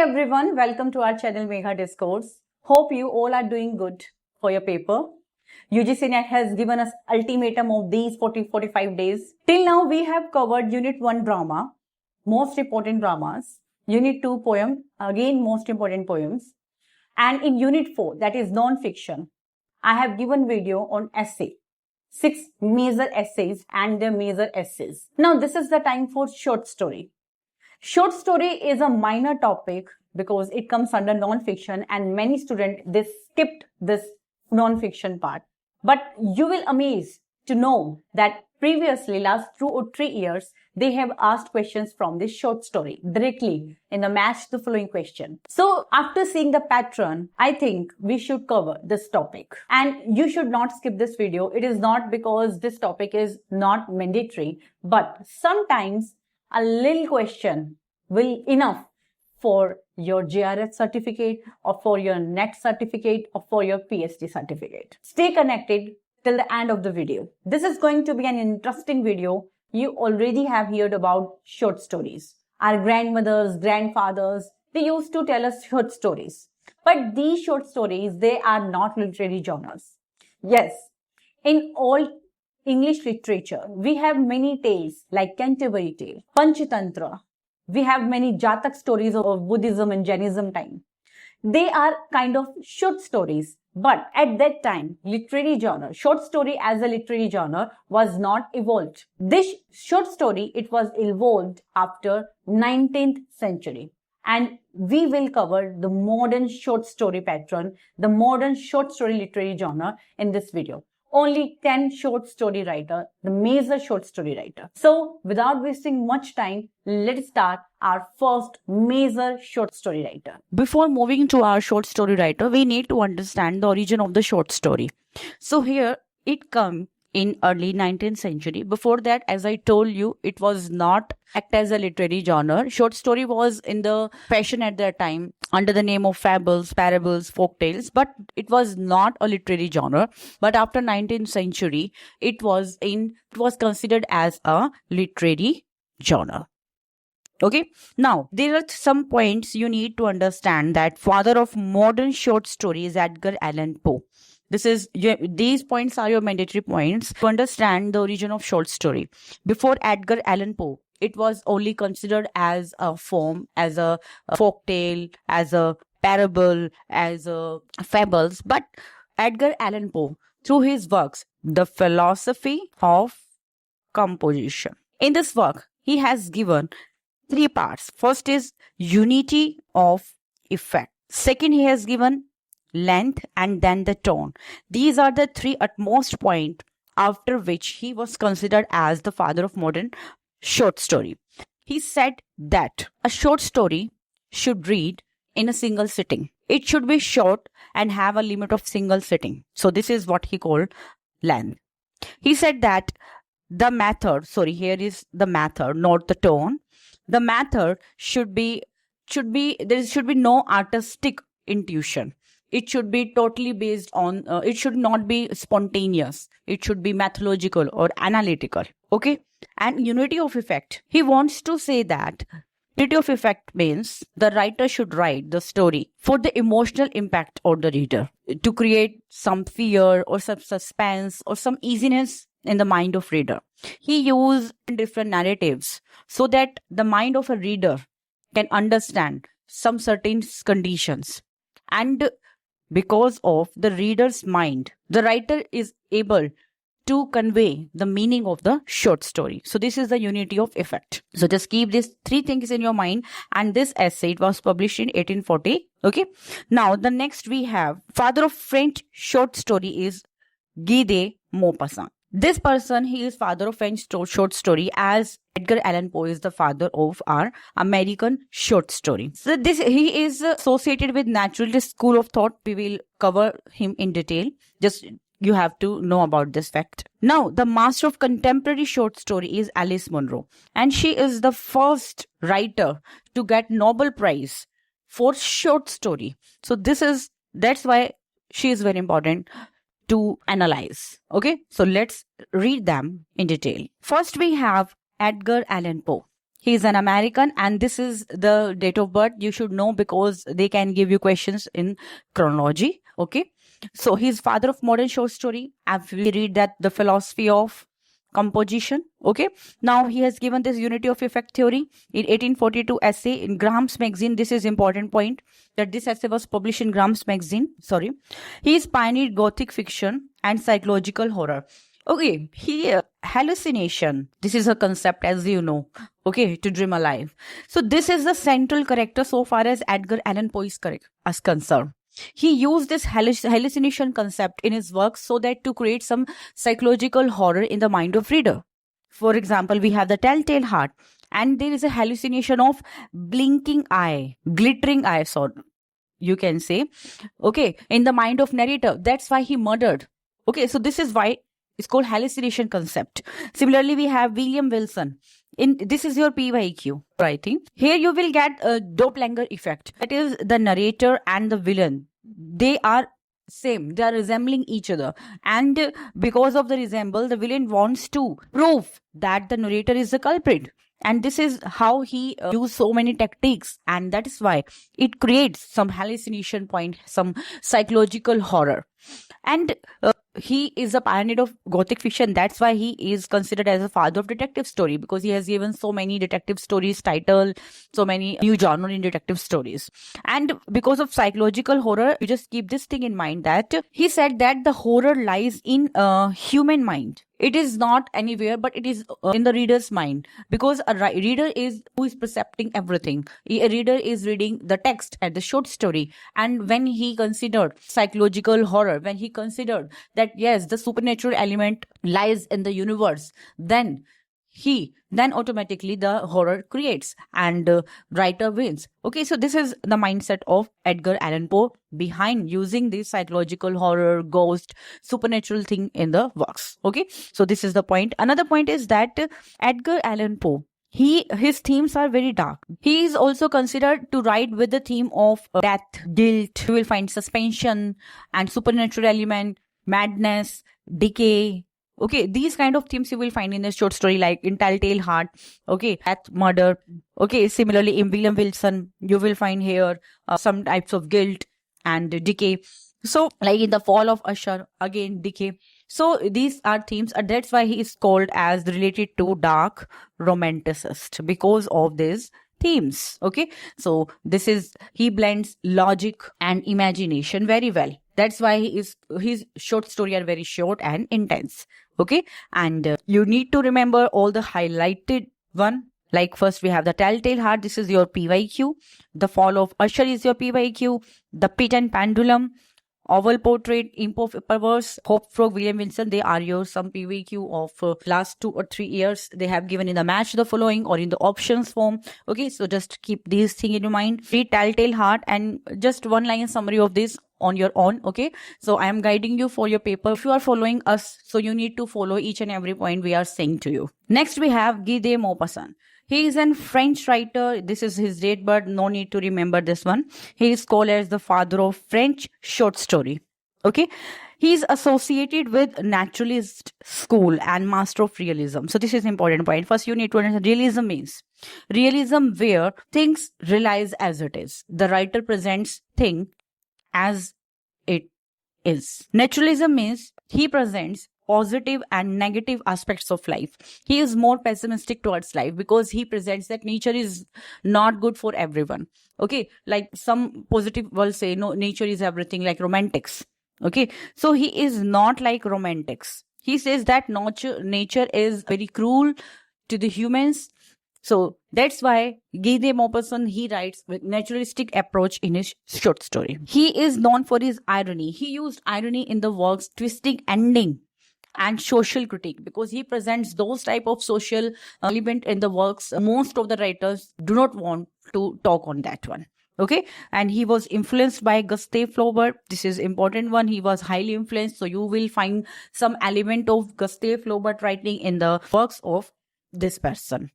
everyone, welcome to our channel Megha Discourse. Hope you all are doing good for your paper. UGC NET has given us ultimatum of these 45 days. Till now we have covered Unit 1 drama, most important dramas, Unit 2 poem, again most important poems. And in Unit 4, that is non-fiction, I have given video on essay. 6 major essays and their major essays. Now this is the time for short story. Short story is a minor topic because it comes under non-fiction and many students, they skipped this non-fiction part. But you will amaze to know that previously, last 2 or 3 years, they have asked questions from this short story directly in the match the following question. So after seeing the pattern, I think we should cover this topic. And you should not skip this video. It is not because this topic is not mandatory, but sometimes a little question will enough for your JRF certificate or for your NET certificate or for your PhD certificate. Stay connected till the end of the video. This is going to be an interesting video. You already have heard about short stories. Our grandmothers, grandfathers, they used to tell us short stories. But these short stories, they are not literary genres. Yes, in all English literature, we have many tales like Canterbury Tale, Panchatantra. We have many Jatak stories of Buddhism and Jainism time. They are kind of short stories. But at that time, literary genre, short story as a literary genre was not evolved. This short story, it was evolved after 19th century. And we will cover the modern short story pattern, the modern short story literary genre in this video. Only 10 short story writer, the major short story writer. So without wasting much time, let's start our first major short story writer. Before moving to our short story writer, we need to understand the origin of the short story. So here it comes in early 19th century. Before that, as I told you, it was not act as a literary genre. Short story was in the fashion at that time under the name of fables, parables, folk tales, but it was not a literary genre. But after 19th century, it was considered as a literary genre. Okay. Now, there are some points you need to understand that father of modern short story is Edgar Allan Poe. These points are your mandatory points to understand the origin of short story. Before Edgar Allan Poe, it was only considered as a form, as a folk tale, as a parable, as a fables. But Edgar Allan Poe, through his works, The Philosophy of Composition. In this work, he has given 3 parts. First is unity of effect. Second, he has given length and then the tone. These are the 3 utmost points after which he was considered as the father of modern short story. He said that a short story should read in a single sitting. It should be short and have a limit of single sitting. So this is what he called length. He said that the method, here is the method, not the tone. The method there should be no artistic intuition. It should be totally based on, it should not be spontaneous. It should be methodological or analytical. Okay. And unity of effect. He wants to say that unity of effect means the writer should write the story for the emotional impact on the reader, to create some fear or some suspense or some easiness in the mind of reader. He used different narratives so that the mind of a reader can understand some certain conditions. And because of the reader's mind, the writer is able to convey the meaning of the short story. So this is the unity of effect. So just keep these 3 things in your mind. And this essay, it was published in 1840. Okay. Now the next we have father of French short story is Guy de Maupassant. This person, he is father of French short story, as Edgar Allan Poe is the father of our American short story. So he is associated with naturalist school of thought. We will cover him in detail. Just you have to know about this fact. Now, the master of contemporary short story is Alice Munro, and she is the first writer to get Nobel Prize for short story. So that's why she is very important to analyze. Okay, so let's read them in detail. First, we have Edgar Allan Poe. He is an American, and this is the date of birth. You should know because they can give you questions in chronology. Okay. So he's father of modern short story. We read that the philosophy of composition. Okay. Now he has given this unity of effect theory in 1842 essay in Graham's magazine. This is important point that this essay was published in Graham's magazine. Sorry. He is pioneered Gothic fiction and psychological horror. Okay, here, hallucination. This is a concept, as you know. Okay, to dream alive. So this is the central character so far as Edgar Allan Poe is concerned. He used this hallucination concept in his work so that to create some psychological horror in the mind of reader. For example, we have the telltale heart, and there is a hallucination of blinking eye, glittering eye, so you can say. Okay, in the mind of narrator. That's why he murdered. Okay, so this is why it's called hallucination concept. Similarly, we have William Wilson. This is your PYQ writing. Here you will get a doppelganger effect. That is the narrator and the villain. They are same. They are resembling each other. And because of the resemble, the villain wants to prove that the narrator is the culprit. And this is how he used so many tactics. And that is why it creates some hallucination point, some psychological horror. And he is a pioneer of Gothic fiction. That's why he is considered as a father of detective story, because he has given so many detective stories title, so many new genre in detective stories. And because of psychological horror, you just keep this thing in mind that he said that the horror lies in human mind. It is not anywhere, but it is in the reader's mind, because a reader is who is percepting everything. A reader is reading the text and the short story. And when he considered psychological horror, when he considered that yes, the supernatural element lies in the universe, then automatically the horror creates and writer wins. Okay, so this is the mindset of Edgar Allan Poe behind using this psychological horror, ghost, supernatural thing in the works. Okay, so this is the point. Another point is that Edgar Allan Poe, his themes are very dark. He is also considered to write with the theme of death, guilt. You will find suspension and supernatural element, madness, decay. Okay, these kind of themes you will find in a short story like in Telltale Heart. Okay, death, murder. Okay, similarly in William Wilson, you will find here some types of guilt and decay. So like in The Fall of Usher, again decay. So these are themes, and that's why he is called as related to dark romanticist, because of these themes. Okay, so he blends logic and imagination very well. That's why his short story are very short and intense. Okay, and you need to remember all the highlighted one. Like first we have the Telltale Heart. This is your PYQ. The Fall of Usher is your PYQ. The Pit and Pendulum, Oval Portrait, Imp of Perverse, Hope Frog, William Wilson. They are your some PYQ of last 2 or 3 years. They have given in the match the following or in the options form. Okay, so just keep these things in your mind. Read Telltale Heart and just one line summary of this on your own. Okay, so I am guiding you for your paper. If you are following us, so you need to follow each and every point we are saying to you. Next we have Guy de Maupassant. He is a French writer. This is his date, but no need to remember this one. He is called as the father of French short story. Okay, he is associated with naturalist school and master of realism. So this is important point. First, you need to understand realism means realism where things realize as it is. The writer presents thing as it is. Naturalism means he presents positive and negative aspects of life. He is more pessimistic towards life because he presents that nature is not good for everyone. Okay, like some positive will say no, nature is everything, like romantics. Okay, so he is not like romantics. He says that nature is very cruel to the humans. So that's why Guy de Maupassant, he writes with naturalistic approach in his short story. He is known for his irony. He used irony in the work's twisting ending and social critique, because he presents those type of social element in the works. Most of the writers do not want to talk on that one. Okay, and he was influenced by Gustave Flaubert. This is important one. He was highly influenced. So you will find some element of Gustave Flaubert writing in the works of this person.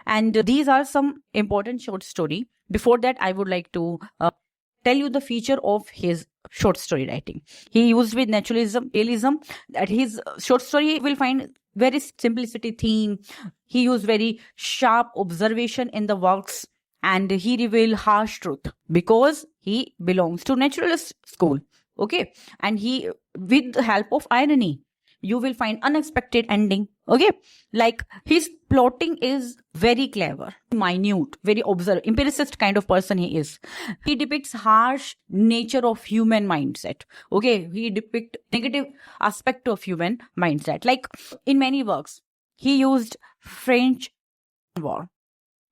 And these are some important short story. Before that, I would like to tell you the feature of his short story writing. He used with naturalism, realism, that his short story will find very simplicity theme. He used very sharp observation in the works, and he revealed harsh truth because he belongs to naturalist school. Okay, and he, with the help of irony, you will find unexpected ending. Okay, like his plotting is very clever, minute, very empiricist kind of person he is. He depicts harsh nature of human mindset. Okay, he depicts negative aspect of human mindset. Like in many works, he used French war.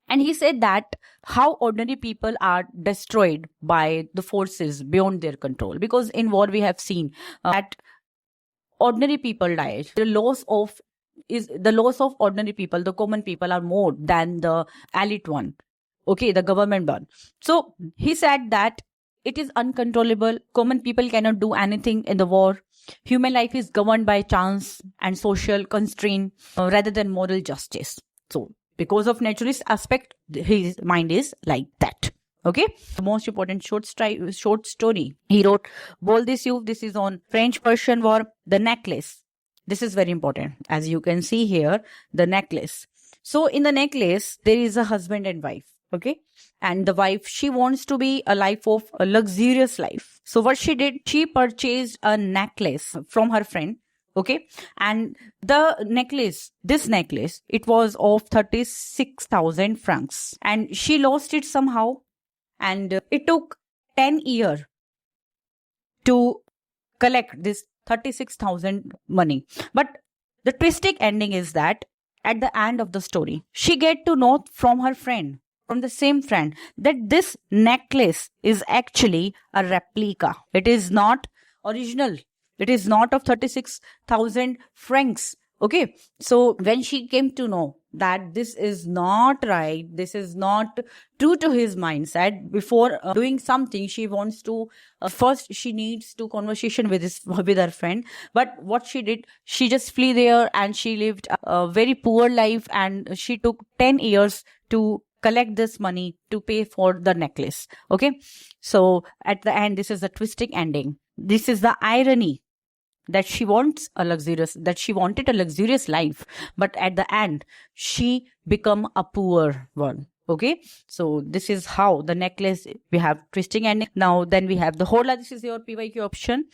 And he said that how ordinary people are destroyed by the forces beyond their control. Because in war we have seen that ordinary people die. The loss of ordinary people, the common people, are more than the elite one. Okay, the government one. So he said that it is uncontrollable. Common people cannot do anything in the war. Human life is governed by chance and social constraint rather than moral justice. So because of naturalist aspect, his mind is like that. Okay, the most important short story he wrote, Bol this you. This is on French-Persian War. The necklace. This is very important. As you can see here, the necklace. So in the necklace, there is a husband and wife. Okay, and the wife, she wants to be a life of a luxurious life. So what she did, she purchased a necklace from her friend. Okay, and the necklace, this necklace, it was of 36,000 francs, and she lost it somehow. And it took 10 years to collect this 36,000 money. But the twisting ending is that at the end of the story, she get to know from her friend, from the same friend, that this necklace is actually a replica. It is not original. It is not of 36,000 francs. Okay, so when she came to know that this is not right, this is not true to his mindset, before doing something, she wants to first she needs to conversation with her friend. But what she did, she just flee there and she lived a very poor life, and she took 10 years to collect this money to pay for the necklace. Okay, so at the end, this is a twisting ending. This is the irony, that she wanted a luxurious life, but at the end she become a poor one. Okay, so this is how the necklace, we have twisting ending. Now then we have the hola. This is your PYQ option.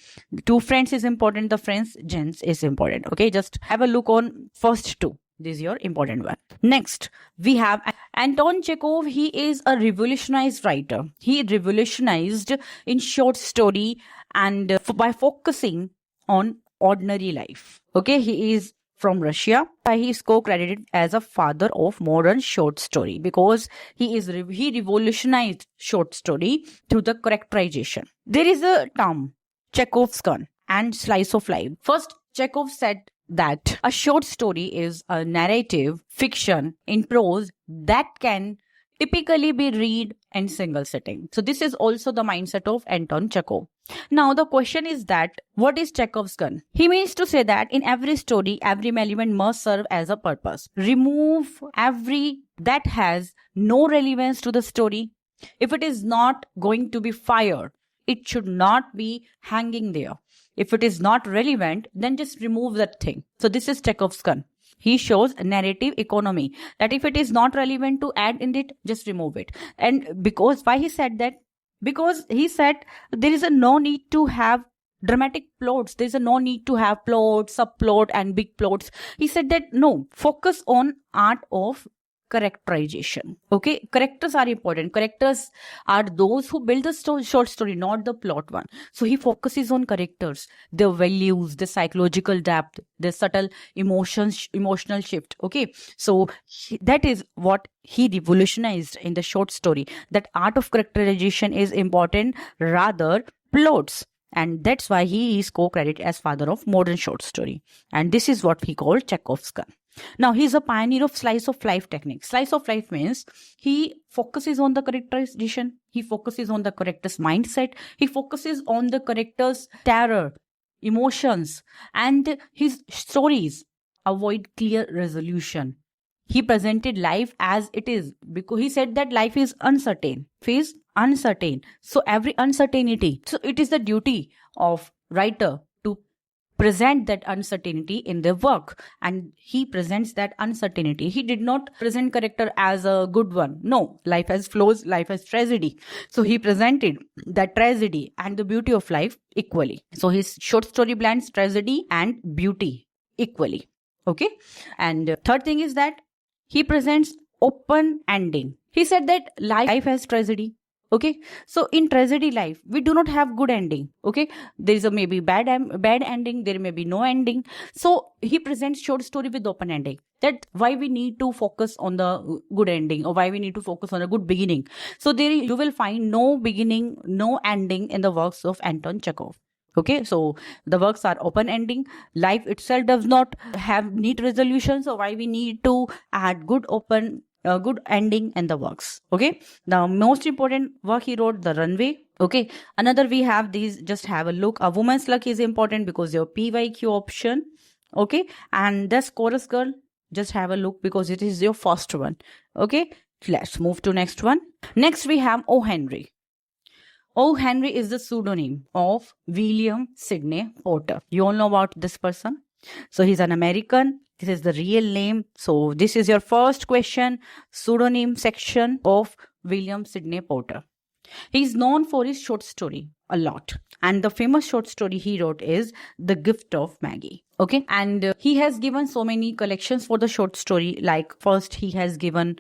Two friends is important, the friends gens is important. Okay, just have a look on first two. This is your important one. Next, we have Anton Chekhov. He is a revolutionized writer. He revolutionized in short story and by focusing on ordinary life. Okay, he is from Russia. He is co-credited as a father of modern short story because he revolutionized short story through the characterization. There is a term, Chekhov's gun and slice of life. First, Chekhov said that a short story is a narrative fiction in prose that can typically be read in single sitting. So this is also the mindset of Anton Chekhov. Now the question is that what is Chekhov's gun? He means to say that in every story, every element must serve as a purpose. Remove every that has no relevance to the story. If it is not going to be fired, it should not be hanging there. If it is not relevant, then just remove that thing. So this is Chekhov's gun. He shows a narrative economy, that if it is not relevant to add in it, just remove it. And because why he said that? Because he said there is no need to have dramatic plots. There is no need to have plot, subplot and big plots. He said that no, focus on art of characterization. Okay, characters are important. Characters are those who build the short story, not the plot one. So he focuses on characters, their values, the psychological depth, the subtle emotional shift. Okay, so that is what he revolutionized in the short story. That art of characterization is important rather plots. And that's why he is co-credited as father of modern short story. And this is what he called Chekhov's gun. Now, he's a pioneer of slice of life technique. Slice of life means he focuses on the characterization. He focuses on the character's mindset. He focuses on the character's terror, emotions, and his stories avoid clear resolution. He presented life as it is because he said that life is uncertain. Phase uncertain. So every uncertainty. So it is the duty of writer to present that uncertainty in their work, and he presents that uncertainty. He did not present character as a good one. No, life has flaws, life has tragedy. So he presented that tragedy and the beauty of life equally. So his short story blends tragedy and beauty equally. Okay. And third thing is that he presents open ending. He said that life has tragedy. Okay, so in tragedy life, we do not have good ending. Okay, there is a maybe bad ending, there may be no ending. So he presents short story with open ending. That why we need to focus on the good ending, or why we need to focus on a good beginning. So there you will find no beginning, no ending in the works of Anton Chekhov. Okay, so the works are open ending. Life itself does not have neat resolution. So why we need to add good ending in the works. Okay, the most important work he wrote, The Runway. Okay, another we have these, just have a look. A Woman's Luck is important because your PYQ option. Okay, and this Chorus Girl, just have a look because it is your first one. Okay, let's move to next one. Next we have O. Henry. O. Henry is the pseudonym of William Sidney Porter. You all know about this person. So he's an American. This is the real name. So this is your first question, pseudonym section of William Sidney Porter. He's known for his short story a lot. And the famous short story he wrote is The Gift of Maggie. Okay. And he has given so many collections for the short story. Like first he has given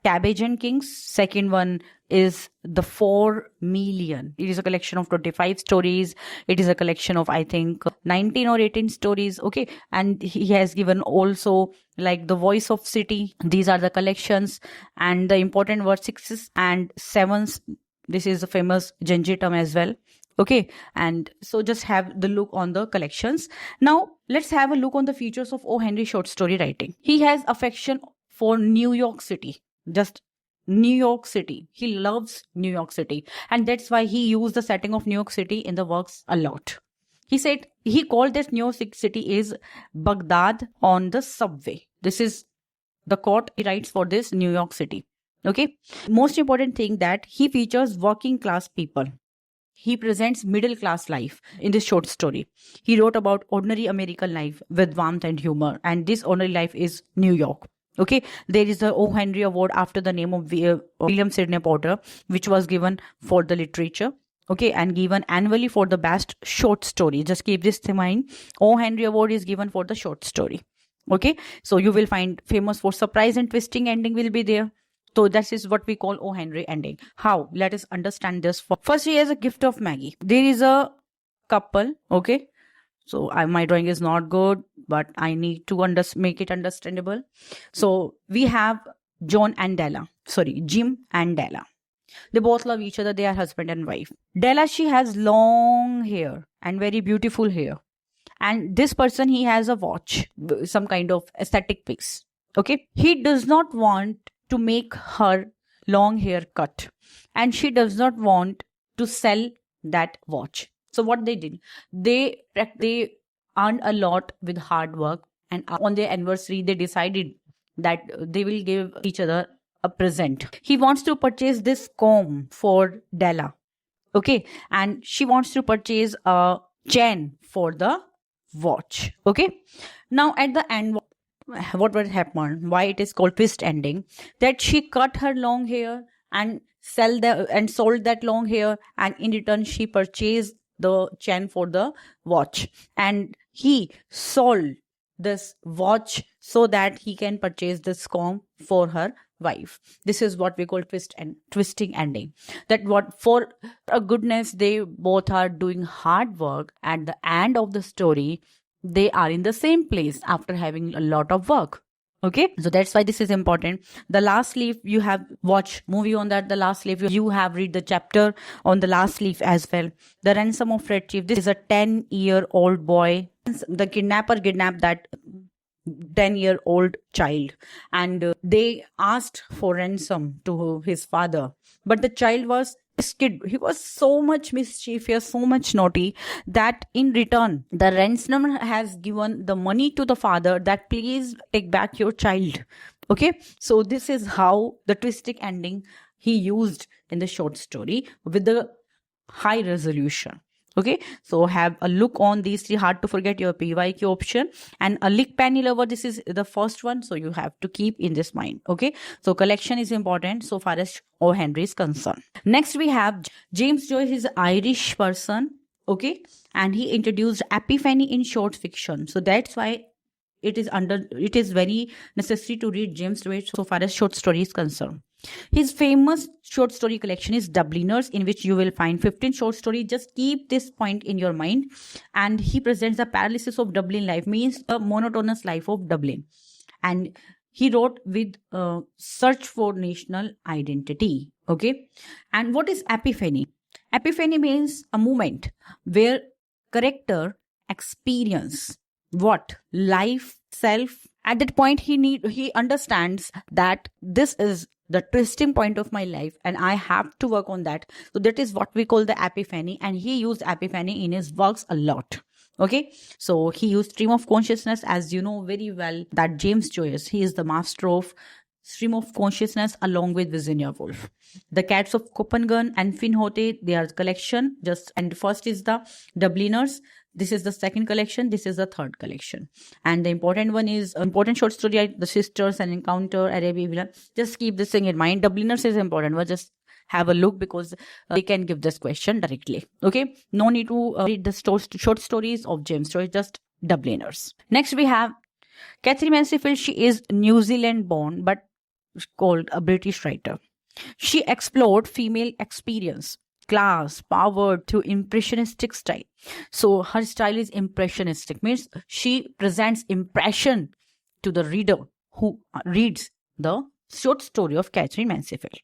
Cabbage and Kings. Second one is The 4 Million. It is a collection of 25 stories. It is a collection of, I think, 19 or 18 stories. Okay. And he has given also like The Voice of City. These are the collections. And the important word 6 and 7s. This is the famous Genjitam as well. Okay. And so just have the look on the collections. Now let's have a look on the features of O. Henry short story writing. He has affection for New York City. Just New York City. He loves New York City. And that's why he used the setting of New York City in the works a lot. He said, he called this New York City is Baghdad on the subway. This is the quote he writes for this New York City. Okay. Most important thing that he features working class people. He presents middle class life in this short story. He wrote about ordinary American life with warmth and humor. And this ordinary life is New York. Okay, there is the O. Henry Award after the name of William Sidney Porter, which was given for the literature. Okay, and given annually for the best short story. Just keep this in mind. O. Henry Award is given for the short story. Okay, so you will find famous for surprise and twisting ending will be there. So that is what we call O. Henry ending. How? Let us understand this. First, he has a gift of Maggie. There is a couple. Okay. So my drawing is not good, but I need to make it understandable. So we have Jim and Della. They both love each other. They are husband and wife. Della, she has long hair and very beautiful hair. And this person, he has a watch, some kind of aesthetic piece. Okay. He does not want to make her long hair cut. And she does not want to sell that watch. So what they did, they earned a lot with hard work, and on their anniversary, they decided that they will give each other a present. He wants to purchase this comb for Della. Okay. And she wants to purchase a chain for the watch. Okay. Now at the end, what would happen? Why it is called twist ending? That she cut her long hair and sold that long hair, and in return she purchased the chain for the watch, and he sold this watch so that he can purchase this comb for her wife. This is what we call twisting ending. That what for a goodness, they both are doing hard work. At the end of the story, they are in the same place after having a lot of work. Okay, so that's why this is important. The last leaf, you have watched movie on that. The last leaf, you have read the chapter on the last leaf as well. The Ransom of Red Chief. This is a 10-year-old boy. The kidnapper kidnapped that 10-year-old child, and they asked for ransom to his father. But the child was this kid, he was so much mischievous, so much naughty, that in return, the ransomer has given the money to the father that please take back your child. Okay, so this is how the twisting ending he used in the short story with the high resolution. Okay, so have a look on these three, hard to forget, your PYQ option. And a lick penny lover, this is the first one, so you have to keep in this mind. Okay, so collection is important so far as O. Henry is concerned. Next we have James Joyce is an Irish person. Okay, and he introduced epiphany in short fiction, so that's why it is very necessary to read James Joyce so far as short story is concerned. His famous short story collection is Dubliners, in which you will find 15 short stories. Just keep this point in your mind. And he presents the paralysis of Dublin life, means the monotonous life of Dublin. And he wrote with search for national identity. Okay. And what is epiphany? Epiphany means a moment where character experience what life self. At that point he understands that this is the twisting point of my life and I have to work on that. So that is what we call the epiphany, and he used epiphany in his works a lot. Okay, so he used stream of consciousness, as you know very well that James Joyce, he is the master of stream of consciousness along with Virginia Woolf. The Cats of Copenhagen and Finhote, they are collection. And first is the Dubliners. This is the second collection. This is the third collection. And the important one is important short story, The Sisters and Encounter, Arabia. Just keep this thing in mind. Dubliners is important. But just have a look because they can give this question directly. Okay. No need to read the short stories of James Joyce, just Dubliners. Next we have Katherine Mansfield. She is New Zealand born but called a British writer. She explored female experience, class, power through impressionistic style. So her style is impressionistic, means she presents impression to the reader who reads the short story of Katherine Mansfield.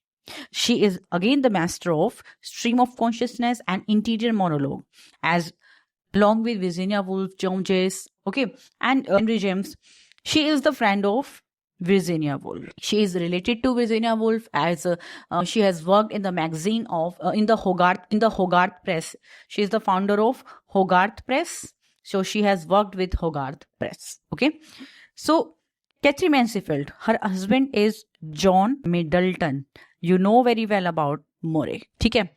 She is again the master of stream of consciousness and interior monologue, as along with Virginia Woolf, John Joyce, okay, and Henry James. She is the friend of Virginia Woolf. She is related to Virginia Woolf as she has worked in the magazine of in the Hogarth Press. She is the founder of Hogarth Press. So she has worked with Hogarth Press. Okay. So Katherine Mansfield, her husband is John Middleton. You know very well about Moray. Okay.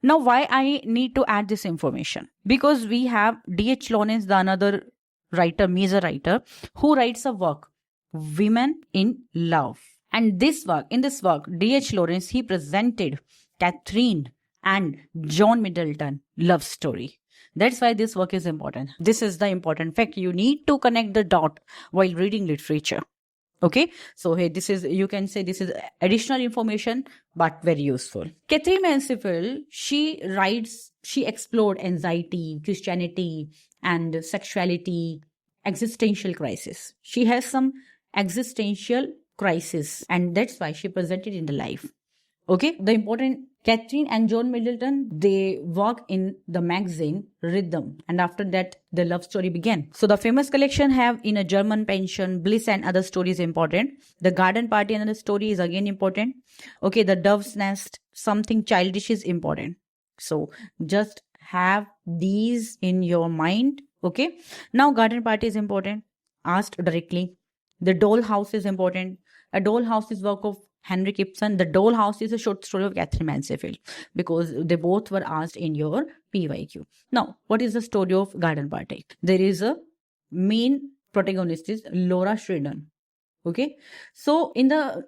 Now why I need to add this information? Because we have D.H. Lawrence, the another writer, major writer, who writes a work, Women in Love. And in this work, D.H. Lawrence, he presented Katherine and John Middleton love story. That's why this work is important. This is the important fact. You need to connect the dot while reading literature. Okay. So hey, you can say this is additional information, but very useful. Katherine Mansfield, she explored anxiety, Christianity, and sexuality, existential crisis. She has some existential crisis, and that's why she presented in the life. Okay, the important Katherine and John Middleton, they work in the magazine Rhythm, and after that the love story began. So the famous collection have In a German Pension, Bliss and Other Stories important. The Garden Party and Other Story is again important. Okay, The Dove's Nest, Something Childish is important. So just have these in your mind. Okay, now Garden Party is important, asked directly. The Doll House is important. A Doll House is work of Henrik Ibsen. The Doll House is a short story of Katherine Mansfield, because they both were asked in your PYQ. Now, what is the story of Garden Party? There is a main protagonist is Laura Sheridan. Okay, so in the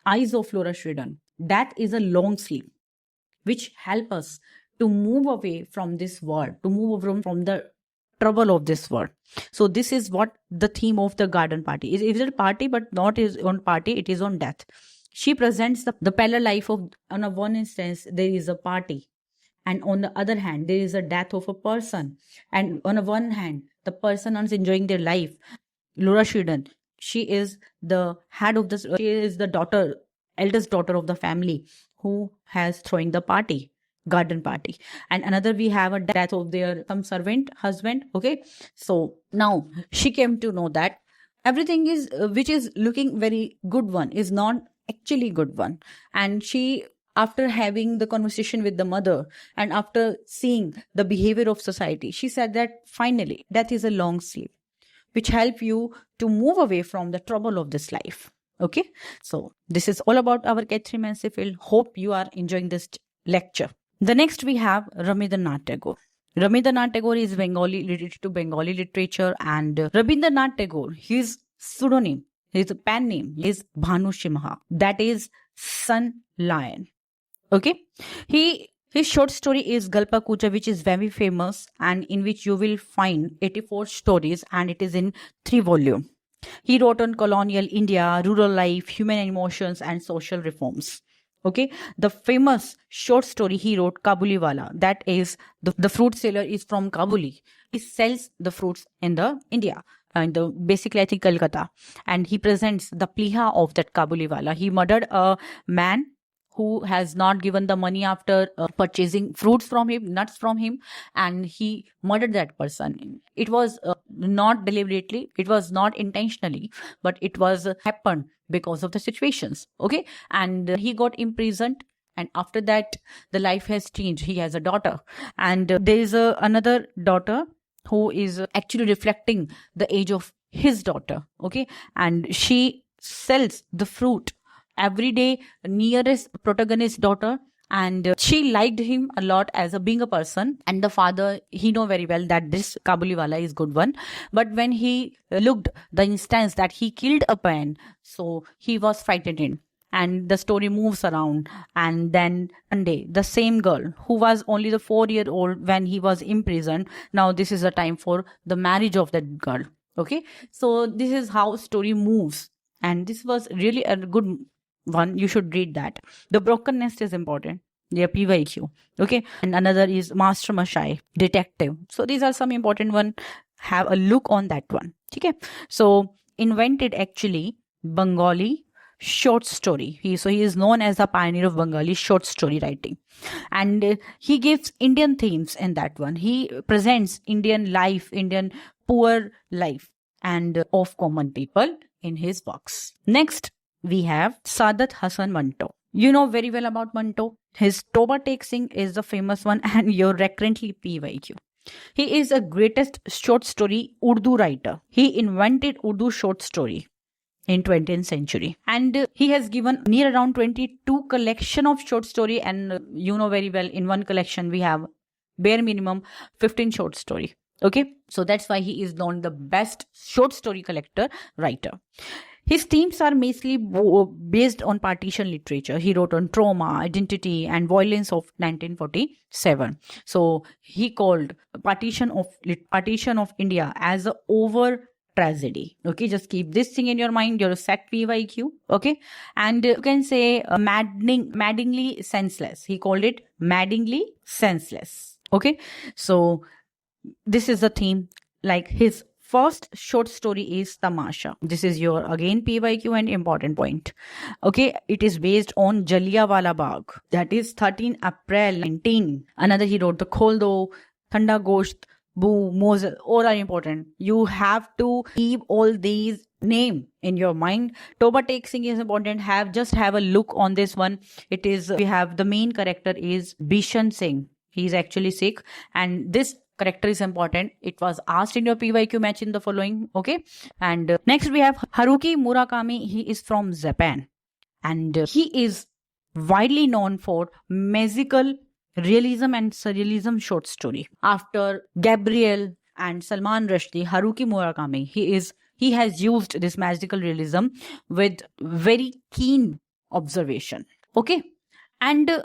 eyes of Laura Sheridan, that is a long sleep, which help us to move away from this world, to move away from the trouble of this world. So this is what the theme of the Garden Party is. It is a party, but not is on party, it is on death. She presents the parallel life of, on a one instance, there is a party, and on the other hand, there is a death of a person. And on the one hand, the person is enjoying their life. Laura Sheridan, she is the head of this, she is the eldest daughter of the family who has throwing the party. Garden Party. And another, we have a death of their some servant husband. Okay, so now she came to know that everything is which is looking very good one is not actually good one. And she, after having the conversation with the mother and after seeing the behavior of society, she said that finally death is a long sleep which help you to move away from the trouble of this life. Okay, so this is all about our Katherine Mansfield. Hope you are enjoying this lecture. The next we have Rabindranath Tagore. Rabindranath Tagore is Bengali, related to Bengali literature, and Rabindranath Tagore, his pseudonym, his pen name is Bhanu Simha, that is Sun Lion. Okay, his short story is Galpa Kucha, which is very famous, and in which you will find 84 stories, and it is in 3 volumes. He wrote on colonial India, rural life, human emotions, and social reforms. Okay, the famous short story he wrote, Kabuliwala, that is the fruit seller is from Kabuli. He sells the fruits in the India. And basically, I think Calcutta, and he presents the pliha of that Kabuliwala. He murdered a man who has not given the money after purchasing fruits from him, nuts from him, and he murdered that person. It was not deliberately, it was not intentionally, but it was happened because of the situations. Okay, and he got imprisoned, and after that the life has changed. He has a daughter, and there is another daughter who is actually reflecting the age of his daughter. Okay, and she sells the fruit every day nearest protagonist's daughter, and she liked him a lot as being a person, and the father, he know very well that this Kabuliwala is good one, but when he looked the instance that he killed a man, so he was frightened. And the story moves around, and then one day the same girl who was only the 4-year-old when he was imprisoned, now this is the time for the marriage of that girl. Okay, so this is how story moves, and this was really a good one. You should read that. The Broken Nest is important. Yeah, PYQ. Okay, and another is Master Mashai, Detective. So these are some important one. Have a look on that one. Okay, so invented actually Bengali short story. He is known as the pioneer of Bengali short story writing, and he gives Indian themes in that one. He presents Indian life, Indian poor life, and of common people in his works. Next, we have Saadat Hasan Manto. You know very well about Manto. His Toba Tek Singh is the famous one, and your recurrently PYQ. He is a greatest short story Urdu writer. He invented Urdu short story in 20th century, and he has given near around 22 collection of short story, and you know very well in one collection we have bare minimum 15 short story. Okay, so that's why he is known the best short story collector writer. His themes are mostly based on partition literature. He wrote on trauma, identity, and violence of 1947. So he called partition of India as a over tragedy. Okay, just keep this thing in your mind. You're a set PYQ. Okay, and you can say maddeningly senseless. He called it maddeningly senseless. Okay, so this is the theme. Like his first short story is Tamasha. This is your again PYQ and important point. Okay, it is based on Jallianwala Bagh. That is 13 April 19. Another he wrote the Kholdo, Thanda Gosht, Boo, Moses. All are important. You have to keep all these name in your mind. Toba Tek Singh is important. Just have a look on this one. It is, we have the main character is Bishan Singh. He is actually Sikh, and this character is important. It was asked in your PYQ match in the following. Okay, and next we have Haruki Murakami. He is from Japan, and he is widely known for magical realism and surrealism short story. After Gabriel and Salman Rushdie, Haruki Murakami, he has used this magical realism with very keen observation. Okay, and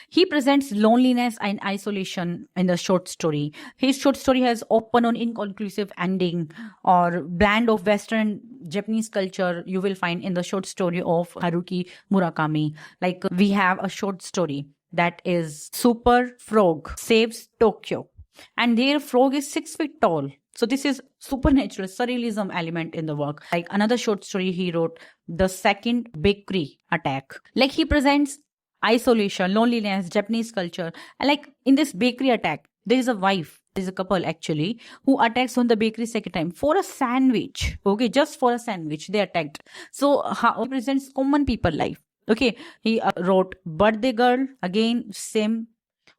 he presents loneliness and isolation in the short story. His short story has open or inconclusive ending or blend of Western Japanese culture you will find in the short story of Haruki Murakami. Like we have a short story that is Super Frog Saves Tokyo, and their frog is 6 feet tall. So this is supernatural surrealism element in the work. Like another short story he wrote, The Second Bakery Attack. Like he presents isolation, loneliness, Japanese culture. And like in this bakery attack, there is a wife, there is a couple actually, who attacks on the bakery second time for a sandwich. Okay, just for a sandwich they attacked. So how he presents common people life. Okay, he wrote Birthday Girl, again same.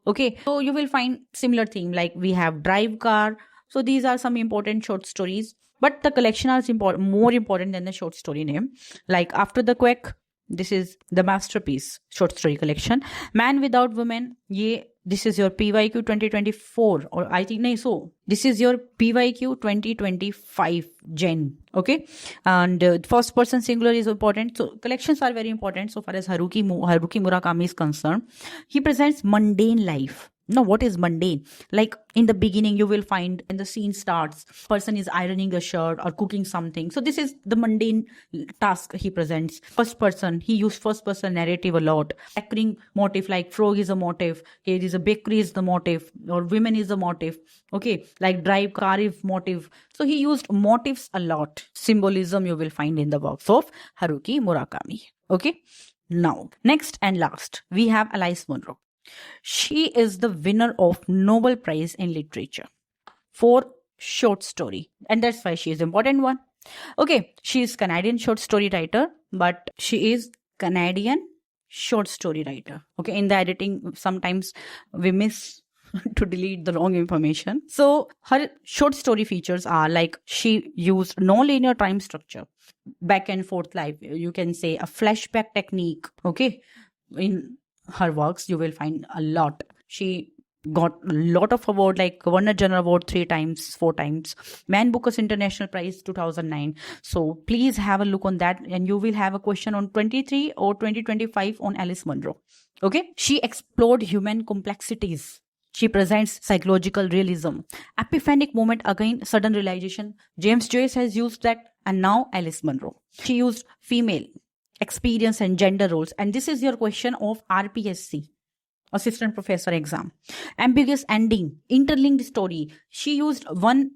Okay, so you will find similar theme, like we have Drive Car. So these are some important short stories. But the collection is more important than the short story name. Like After the Quake, this is the masterpiece short story collection. Man Without Women, this is your PYQ 2024, or I think so this is your PYQ 2025 Gen. Okay, and first person singular is important. So collections are very important so far as Haruki Murakami is concerned. He presents mundane life. Now, what is mundane? Like in the beginning, you will find when the scene starts, person is ironing a shirt or cooking something. So this is the mundane task he presents. First person, he used first person narrative a lot. Recurring motif like frog is a motif. Here is a bakery is the motif, or women is a motif. Okay, like drive car is motif. So he used motifs a lot. Symbolism you will find in the works of Haruki Murakami. Okay, now next and last, we have Alice Munro. She is the winner of Nobel Prize in Literature for short story, and that's why she is important one. Okay, she is Canadian short story writer, but she is Canadian short story writer. Okay, in the editing, sometimes we miss to delete the wrong information. So her short story features are like she used non-linear time structure, back and forth life. You can say a flashback technique. Okay, in her works you will find a lot. She got a lot of award, like Governor General Award 3 times, 4 times, Man Booker's International Prize 2009. So please have a look on that, and you will have a question on 23 or 2025 on Alice Munro. Okay, she explored human complexities. She presents psychological realism, epiphanic moment, again sudden realization. James Joyce has used that, and now Alice Munro. She used female experience and gender roles, and this is your question of RPSC, assistant professor exam. Ambiguous ending, interlinked story. She used one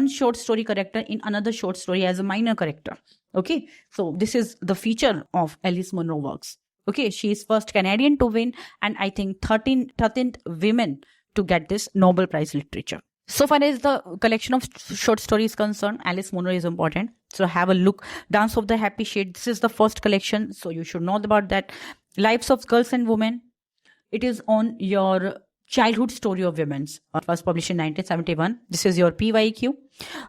short story character in another short story as a minor character. Okay, so this is the feature of Alice Munro works. Okay, she is first Canadian to win, and I think 13th women to get this Nobel Prize Literature. So far as the collection of short stories concerned, Alice Munro is important. So have a look. Dance of the Happy Shade. This is the first collection, so you should know about that. Lives of Girls and Women. It is on your childhood story of women's. It was published in 1971. This is your PYQ.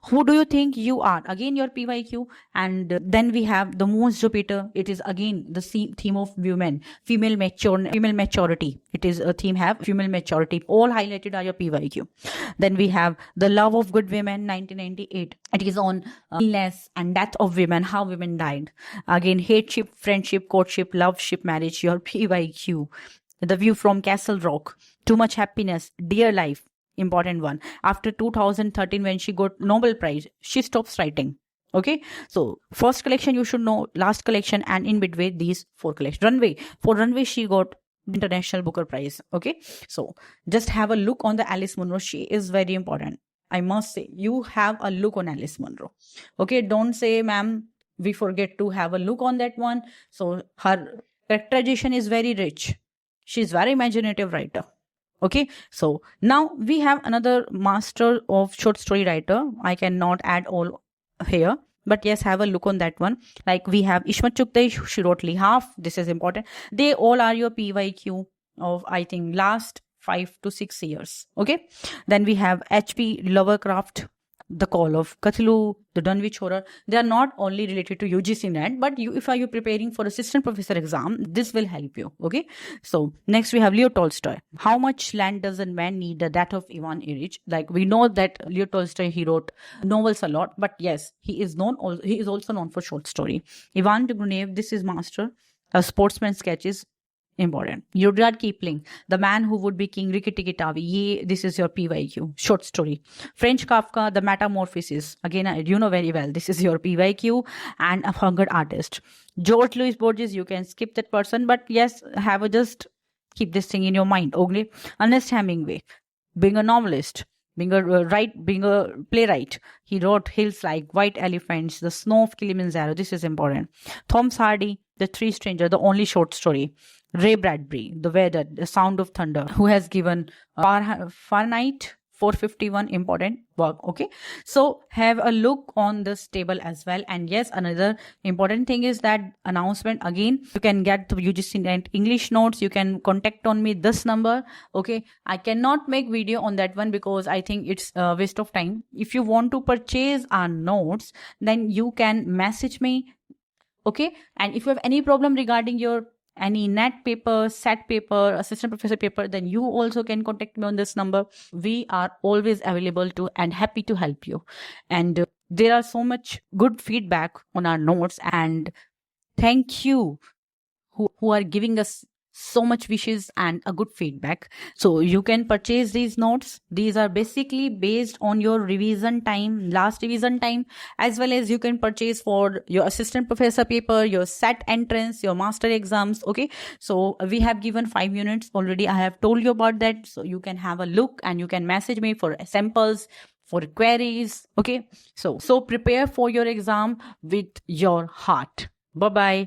Who Do You Think You Are? Again your PYQ. And then we have The Moon's Jupiter. It is again the theme of women. Female maturity. It is a theme have female maturity. All highlighted are your PYQ. Then we have The Love of Good Women 1998. It is on illness and death of women, how women died. Again, hateship, friendship, courtship, loveship, marriage, your PYQ. The View from Castle Rock, Too Much Happiness, Dear Life, important one. After 2013, when she got Nobel Prize, she stops writing. Okay, so first collection you should know, last collection, and in between these 4 collections. Runway she got International Booker Prize. Okay, so just have a look on the Alice Munro. She is very important. I must say, you have a look on Alice Munro. Okay, don't say, ma'am, we forget to have a look on that one. So her characterization is very rich. She's very imaginative writer. Okay, so now we have another master of short story writer. I cannot add all here, but yes, have a look on that one. Like we have Ishmat Chugtai, she wrote Lee Half. This is important. They all are your PYQ of, I think, last 5 to 6 years. Okay, then we have H.P. Lovecraft, The Call of Cthulhu, The Dunwich Horror. They are not only related to UGC NET, but if you preparing for assistant professor exam, this will help you. Okay, so next we have Leo Tolstoy. How Much Land Does a Man Need? The Death of Ivan Illich. Like we know that Leo Tolstoy, he wrote novels a lot, but yes, he is also known for short story. Ivan Turgenev, this is master. Sportsman sketches, important. Rudyard Kipling, The Man Who Would Be King, Rikki-Tikki-Tavi. This is your PYQ, short story. French Kafka, The Metamorphosis. Again, you know very well, this is your PYQ. And A Hungered Artist. George Louis Borges, you can skip that person, but yes, just keep this thing in your mind. Okay. Ernest Hemingway, being a novelist, being a playwright. He wrote Hills Like White Elephants, The Snow of Kilimanjaro. This is important. Thomas Hardy, The Three Strangers, the only short story. Ray Bradbury, The Weather, The Sound of Thunder, who has given Fahrenheit 451 important work. Okay, so have a look on this table as well. And yes, another important thing is that announcement again, you can get the UGC NET English notes. You can contact on me this number. Okay, I cannot make video on that one because I think it's a waste of time. If you want to purchase our notes, then you can message me. Okay, and if you have any problem regarding your any NET paper, SAT paper, assistant professor paper, then you also can contact me on this number. We are always available to and happy to help you. And there are so much good feedback on our notes, and thank you who are giving us so much wishes and a good feedback. So you can purchase these notes. These are basically based on your revision time, last revision time, as well as you can purchase for your assistant professor paper, your SAT entrance, your master exams. Okay, so we have given 5 units already. I have told you about that, so you can have a look and you can message me for samples, for queries. Okay, so prepare for your exam with your heart. Bye bye.